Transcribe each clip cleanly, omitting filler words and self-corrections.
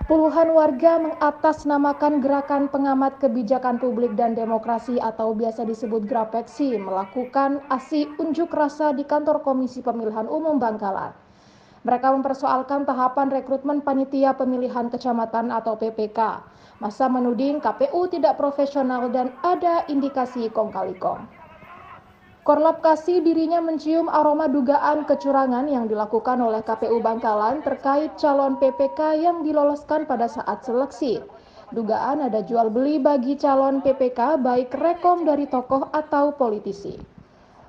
Puluhan warga mengatasnamakan Gerakan Pengamat Kebijakan Publik dan Demokrasi atau biasa disebut GRAPEKSI melakukan aksi unjuk rasa di kantor Komisi Pemilihan Umum Bangkalan. Mereka mempersoalkan tahapan rekrutmen panitia pemilihan kecamatan atau PPK. Massa menuding KPU tidak profesional dan ada indikasi kong kali kong. Korlap kasih dirinya mencium aroma dugaan kecurangan yang dilakukan oleh KPU Bangkalan terkait calon PPK yang diloloskan pada saat seleksi. Dugaan ada jual beli bagi calon PPK baik rekom dari tokoh atau politisi.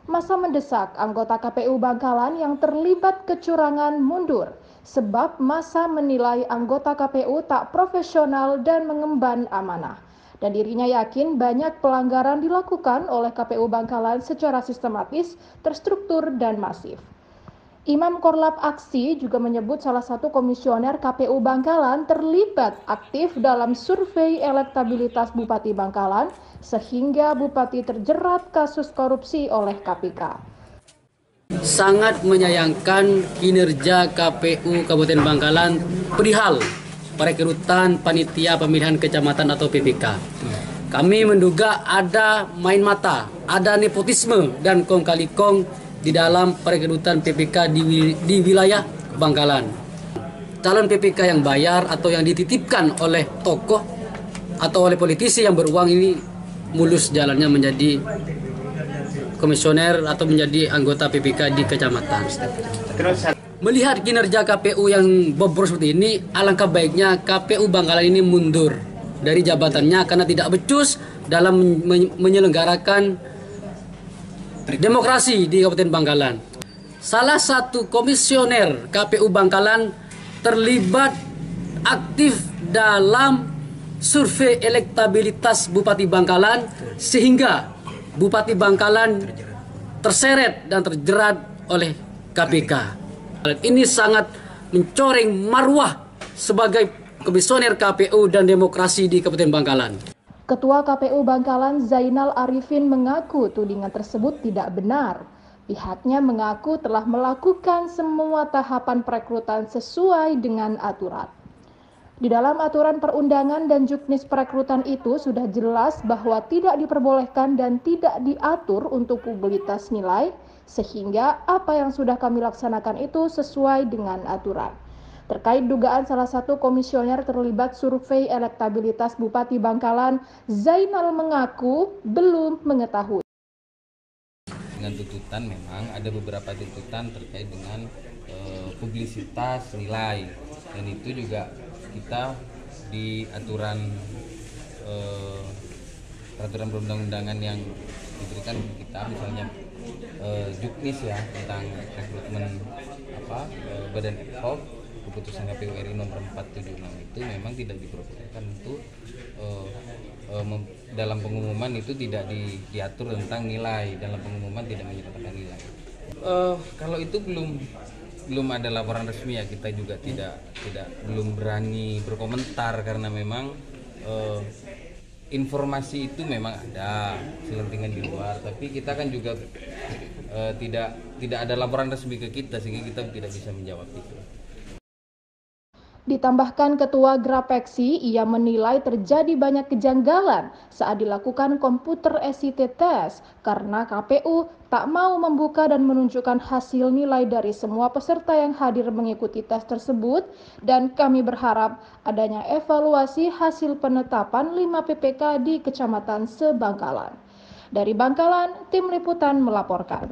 Massa mendesak anggota KPU Bangkalan yang terlibat kecurangan mundur sebab massa menilai anggota KPU tak profesional dan mengemban amanah. Dan dirinya yakin banyak pelanggaran dilakukan oleh KPU Bangkalan secara sistematis, terstruktur, dan masif. Imam Korlap Aksi juga menyebut salah satu komisioner KPU Bangkalan terlibat aktif dalam survei elektabilitas Bupati Bangkalan sehingga Bupati terjerat kasus korupsi oleh KPK. Sangat menyayangkan kinerja KPU Kabupaten Bangkalan perihal perekrutan panitia pemilihan kecamatan atau PPK. Kami menduga ada main mata, ada nepotisme dan kong kali kong di dalam perekrutan PPK di wilayah Bangkalan. Calon PPK yang bayar atau yang dititipkan oleh tokoh atau oleh politisi yang beruang ini mulus jalannya menjadi komisioner atau menjadi anggota PPK di kecamatan. Melihat kinerja KPU yang bobrok seperti ini, alangkah baiknya KPU Bangkalan ini mundur dari jabatannya karena tidak becus dalam menyelenggarakan demokrasi di Kabupaten Bangkalan. Salah satu komisioner KPU Bangkalan terlibat aktif dalam survei elektabilitas Bupati Bangkalan sehingga Bupati Bangkalan terseret dan terjerat oleh KPK. Ini sangat mencoreng marwah sebagai komisioner KPU dan demokrasi di Kabupaten Bangkalan. Ketua KPU Bangkalan Zainal Arifin mengaku tudingan tersebut tidak benar. Pihaknya mengaku telah melakukan semua tahapan perekrutan sesuai dengan aturan. Di dalam aturan perundangan dan juknis perekrutan itu sudah jelas bahwa tidak diperbolehkan dan tidak diatur untuk publisitas nilai, sehingga apa yang sudah kami laksanakan itu sesuai dengan aturan. Terkait dugaan salah satu komisioner terlibat survei elektabilitas Bupati Bangkalan, Zainal mengaku belum mengetahui. Dengan tuntutan memang ada beberapa tuntutan terkait dengan publisitas nilai, dan itu juga kita di aturan peraturan perundang-undangan yang diberikan kita, misalnya juknis ya tentang rekrutmen badan ad hoc, keputusan KPU RI nomor 476 itu memang tidak diperbolehkan untuk dalam pengumuman itu tidak diatur tentang nilai, dalam pengumuman tidak menyertakan nilai. Kalau itu belum ada laporan resmi ya, kita juga belum berani berkomentar karena memang informasi itu memang ada selentingan di luar, tapi kita kan juga tidak ada laporan resmi ke kita sehingga kita tidak bisa menjawab itu. Ditambahkan Ketua GRAPEKSI, ia menilai terjadi banyak kejanggalan saat dilakukan komputer SIT test karena KPU tak mau membuka dan menunjukkan hasil nilai dari semua peserta yang hadir mengikuti tes tersebut, dan kami berharap adanya evaluasi hasil penetapan 5 PPK di Kecamatan se-Bangkalan. Dari Bangkalan, tim liputan melaporkan.